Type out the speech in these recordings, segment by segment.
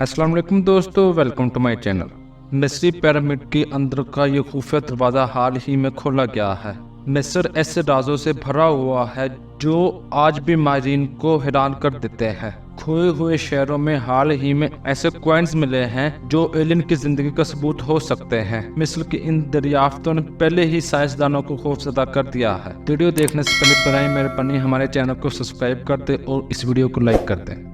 अस्सलाम वालेकुम दोस्तों, वेलकम टू माय चैनल। मिस्री पिरामिड के अंदर का ये खुफिया दरवाज़ा हाल ही में खोला गया है। मिस्र ऐसे राजों से भरा हुआ है जो आज भी माहिरीन को हैरान कर देते हैं। खोए हुए शहरों में हाल ही में ऐसे कॉइन्स मिले हैं जो एलियन की जिंदगी का सबूत हो सकते हैं। मिस्र की इन दरियाफ्तों ने पहले ही साइंसदानों को खौफजदा कर दिया है। वीडियो देखने से पहले बराए मेहरबानी हमारे चैनल को सब्सक्राइब कर दें और इस वीडियो को लाइक कर दें।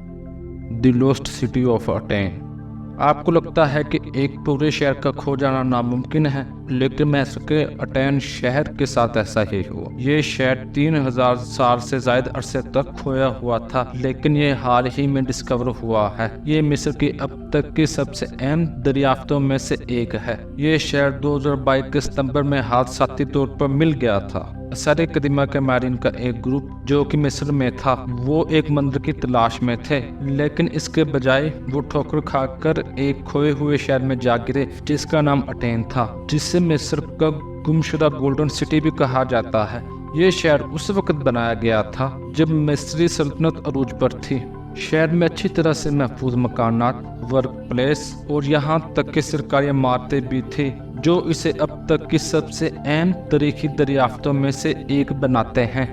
The lost city of attain. आपको लगता है कि एक पूरे शहर का खो जाना नामुमकिन है, लेकिन मिस्र के अटेन शहर के साथ ऐसा ही हुआ। ये शहर 3000 साल से ज्यादा अरसे तक खोया हुआ था, लेकिन ये हाल ही में डिस्कवर हुआ है। ये मिस्र की अब तक की सबसे अहम दरियाफ्तों में से एक है। ये शहर 2022 के सितंबर में हादसाती तौर पर मिल गया था। सारे कदीमा के माहिरीन का एक ग्रुप जो कि मिस्र में था, वो एक मंदिर की तलाश में थे, लेकिन इसके बजाय वो ठोकर खाकर एक खोए हुए शहर में जा गिरे जिसका नाम अटेन था, जिसे मिस्र का गुमशुदा गोल्डन सिटी भी कहा जाता है। ये शहर उस वक्त बनाया गया था जब मिस्री सल्तनत अरूज पर थी। शहर में अच्छी तरह से महफूज मकानात, वर्क प्लेस और यहाँ तक कि सरकारी इमारतें भी थी जो इसे अब तक की सबसे अहम तारीखी दरियाफ्तों में से एक बनाते हैं।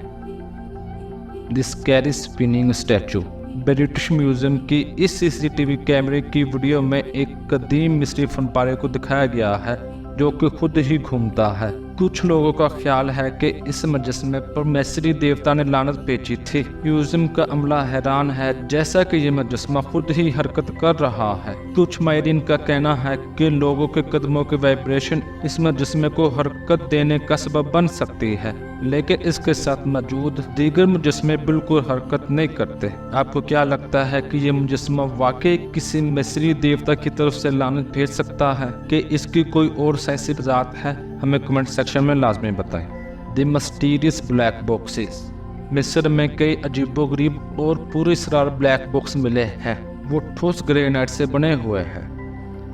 The scary spinning statue. British museum की इस सीसीटीवी कैमरे की वीडियो में एक कदीम मिस्री फनपारे को दिखाया गया है जो कि खुद ही घूमता है। कुछ लोगों का ख्याल है कि इस मुजस्मे पर मिस्री देवता ने लानत भेजी थी। म्यूजियम का अमला हैरान है जैसा कि ये मुजस्मा खुद ही हरकत कर रहा है। कुछ माहिरीन का कहना है कि लोगों के कदमों के वाइब्रेशन इस मुजस्मे को हरकत देने का सबब बन सकती है, लेकिन इसके साथ मौजूद दीगर मुजस्मे बिल्कुल हरकत नहीं करते। आपको क्या लगता है कि ये मुजस्मा वाकई किसी मिस्री देवता की तरफ से लानत भेज सकता है कि इसकी कोई और साइंसी वजाहत है? हमें कमेंट सेक्शन में लाजमी बताएं। The mysterious black boxes. मिस्र में कई अजीबोगरीब और पूरी सरार ब्लैक बॉक्स मिले हैं। वो ठोस ग्रेनाइट से बने हुए हैं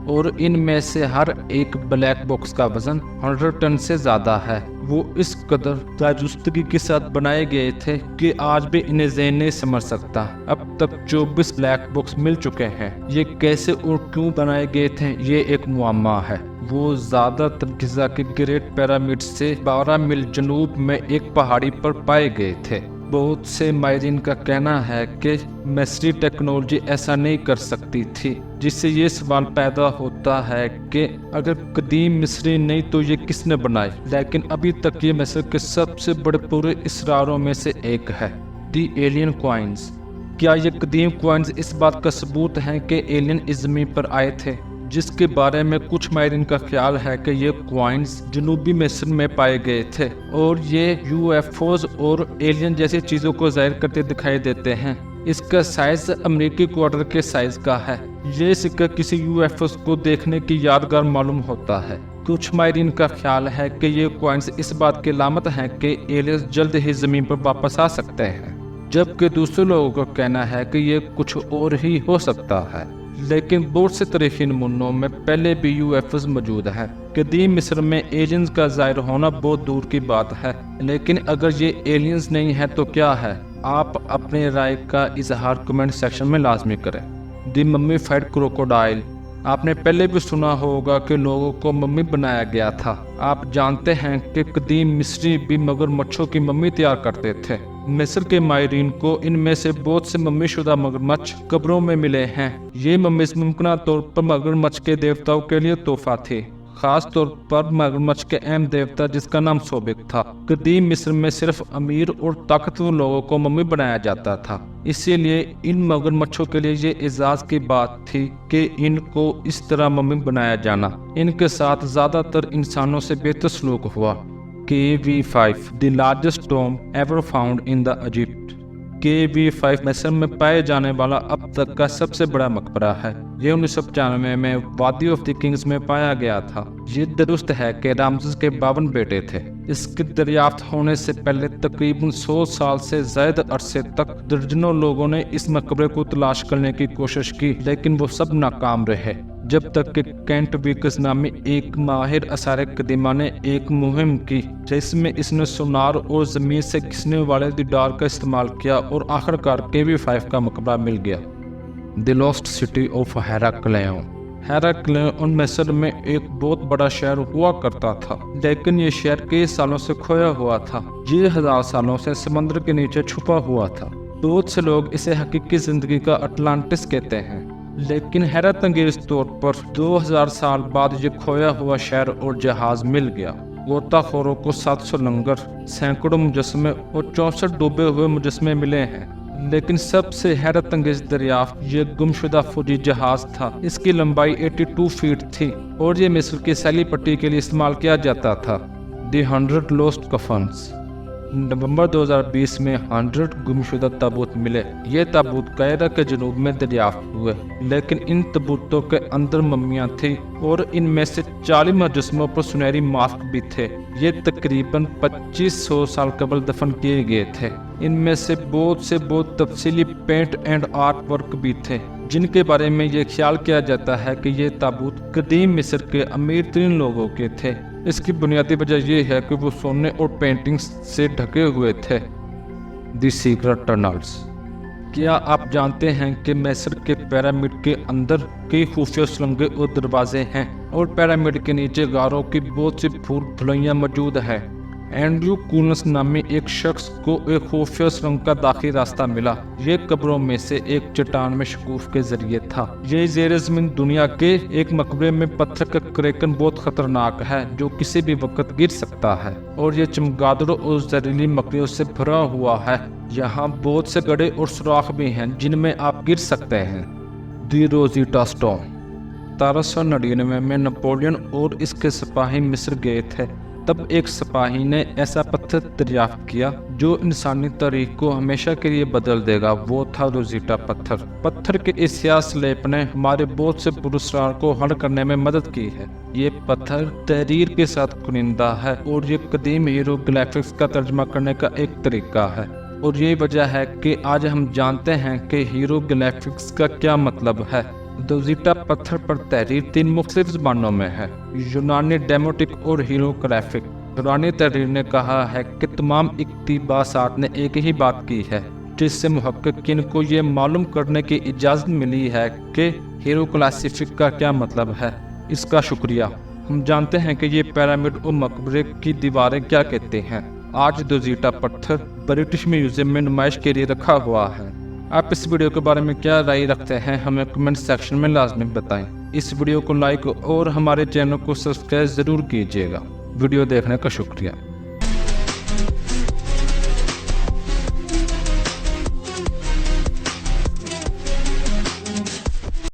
और इनमें से हर एक ब्लैक बॉक्स का वजन 100 टन से ज्यादा है। वो इस कदर ताजुस्तगी के साथ बनाए गए थे कि आज भी इन्हें ज़हन नहीं समझ सकता। अब तक 24 ब्लैक बॉक्स मिल चुके हैं। ये कैसे और क्यों बनाए गए थे, ये एक मुअम्मा है। वो ज़्यादातर गिज़ा के ग्रेट पिरामिड से 12 मील जनूब में एक पहाड़ी पर पाए गए थे। बहुत से माहिरीन का कहना है कि मिस्री टेक्नोलॉजी ऐसा नहीं कर सकती थी, जिससे ये सवाल पैदा होता है कि अगर कदीम मिस्री नहीं तो ये किसने बनाई। लेकिन अभी तक ये मिस्र के सबसे बड़े पूरे इसरारों में से एक है। दी एलियन कॉइन्स। क्या ये कदीम कॉइन्स इस बात का सबूत हैं कि एलियन इस ज़मीन पर आए थे, जिसके बारे में कुछ माहिरीन का ख्याल है कि ये कॉइन्स जनूबी मिस्र में पाए गए थे और ये यूएफओज और एलियन जैसी चीज़ों को जाहिर करते दिखाई देते हैं। इसका साइज अमेरिकी क्वार्टर के साइज का है। ये सिक्का किसी यूएफओ को देखने की यादगार मालूम होता है। कुछ माहिरीन का ख्याल है कि ये कॉइन्स इस बात की अलामत हैं कि एलियंस जल्द ही ज़मीन पर वापस आ सकते हैं, जबकि दूसरे लोगों का कहना है कि ये कुछ और ही हो सकता है। लेकिन बहुत से तारीखी नमूनों में पहले भी यूएफओज मौजूद है। कदीम मिस्र में एलियंस का ज़ाहिर होना बहुत दूर की बात है, लेकिन अगर ये एलियंस नहीं है तो क्या है? आप अपने राय का इजहार कमेंट सेक्शन में लाजमी करें। The mummified crocodile. आपने पहले भी सुना होगा कि लोगों को मम्मी बनाया गया था। आप जानते हैं कि कदीम मिस्री भी मगरमच्छों की मम्मी तैयार करते थे। मिस्र के माहिरीन को इनमें से बहुत से मम्मीशुदा मगरमच्छ कब्रों में मिले हैं। ये मम्मीज़ मुमकिन तौर पर मगरमच्छ के देवताओं के लिए तोहफा थी, खास तौर पर मगरमच्छ के अहम देवता जिसका नाम सोबिक था। कदीम मिस्र में सिर्फ अमीर और ताकतवर लोगों को मम्मी बनाया जाता था, इसीलिए इन मगरमच्छों के लिए ये एजाज की बात थी कि इनको इस तरह मम्मी बनाया जाना। इनके साथ ज़्यादातर इंसानों से बेहतर सलूक हुआ। KV5 the largest Tom ever found in the Egypt. KV5 मिस्र में पाए जाने वाला अब तक का सबसे बड़ा मकबरा है। ये 1995 में वादी ऑफ द किंग्स में पाया गया था। ये दुरुस्त है कि रामसेस के 52 बेटे थे। इसके दरियाफ्त होने से पहले तकरीबन 100 साल से ज्यादा अरसे तक दर्जनों लोगों ने इस मकबरे को तलाश करने की कोशिश की, लेकिन वो सब नाकाम रहे, जब तक कि केंट विकस नामी एक माहिर आसार कदीमा ने एक मुहिम की जिसमें इसने सोनार और ज़मीन से घिसने वाले दीदार का इस्तेमाल किया और आखिरकार KV5 का मकबरा मिल गया। The lost city of Heracleion. Heracleion मिस्र में एक बहुत बड़ा शहर हुआ करता था, लेकिन ये शहर कई सालों से खोया हुआ था। ये 1000 सालों से समुद्र के नीचे छुपा हुआ था। बहुत से लोग इसे हकीकी जिंदगी का अटलांटिस कहते हैं, लेकिन हैरत अंगेज तौर पर 2000 साल बाद ये खोया हुआ शहर और जहाज मिल गया। गोताखोरों को 700 लंगर, सैकड़ों मुजस्मे और 64 डूबे हुए मुजस्मे मिले हैं, लेकिन सबसे हैरत अंगेज दरियाफ्त ये गुमशुदा फौजी जहाज था। इसकी लंबाई 82 फीट थी और ये मिस्र की सैली पट्टी के लिए इस्तेमाल किया जाता था। दी 100 लॉस्ट कफन्स। नवंबर 2020 में 100 गुमशुदा ताबूत मिले। ये ताबूत कायरा के जनूब में दरियाफ्त हुए, लेकिन इन ताबूतों के अंदर मम्मियां थी और इनमें से 40 मुजस्मों पर सुनहरी मास्क भी थे। ये तकरीबन 2500 साल कबल दफन किए गए थे। इनमें से बहुत तफसीली पेंट एंड आर्ट वर्क भी थे, जिनके बारे में ये ख्याल किया जाता है कि ये ताबूत कदीम मिस्र के अमीर तरीन लोगों के थे। इसकी बुनियादी वजह यह है कि वो सोने और पेंटिंग्स से ढके हुए थे। The secret tunnels. क्या आप जानते हैं कि मिस्र के पिरामिड के अंदर कई खुफिया सुरंगें और दरवाजे हैं, और पिरामिड के नीचे गारों की बहुत सी भूल भुलैयां मौजूद है। एंड्रयू कूनस नामी एक शख्स को एक खुफिया सुरंग का दाखिली रास्ता मिला। ये कब्रों में से एक चट्टान में शकूफ के जरिए था। ये ज़ेरे ज़मीन दुनिया के एक मकबरे में पत्थर का क्रैकन बहुत खतरनाक है, जो किसी भी वक्त गिर सकता है, और ये चमगादड़ों और जहरीली मकड़ियों से भरा हुआ है। यहाँ बहुत से गड्ढे और सुराख भी हैं जिनमें आप गिर सकते हैं। दी रोज़िटा स्टोन। 1799 में नेपोलियन और इसके सिपाही मिस्र गए थे। तब एक सिपाही ने ऐसा पत्थर दरियाफ्त किया जो इंसानी तारीख को हमेशा के लिए बदल देगा। वो था रोज़िटा पत्थर। पत्थर के इस स्याह स्लेब ने हमारे बहुत से पुरस्कार को हल करने में मदद की है। ये पत्थर तहरीर के साथ कुनिंदा है, और ये कदीम हीरोग्लिफिक्स का तर्जमा करने का एक तरीका है। और ये वजह है कि आज हम जानते हैं कि हीरोग्लिफिक्स का क्या मतलब है। रोज़िटा पत्थर पर तहरीर 3 मुख्तलिफ ज़बानों में है, यूनानी, डेमोटिक और हीरोग्लिफिक। यूनानी तहरीर ने कहा है कि तमाम इक्तिबासात ने एक ही बात की है, जिससे मुहक्किकीन को ये मालूम करने की इजाज़त मिली है कि हीरोग्लिफिक का क्या मतलब है। इसका शुक्रिया। हम जानते हैं कि ये पिरामिड और मकबरे की दीवारें क्या कहते हैं। आज रोज़िटा पत्थर ब्रिटिश म्यूजियम में नुमाइश के लिए रखा हुआ है। आप इस वीडियो के बारे में क्या राय रखते हैं, हमें कमेंट सेक्शन में लाजमी बताएं। इस वीडियो को लाइक और हमारे चैनल को सब्सक्राइब ज़रूर कीजिएगा। वीडियो देखने का शुक्रिया।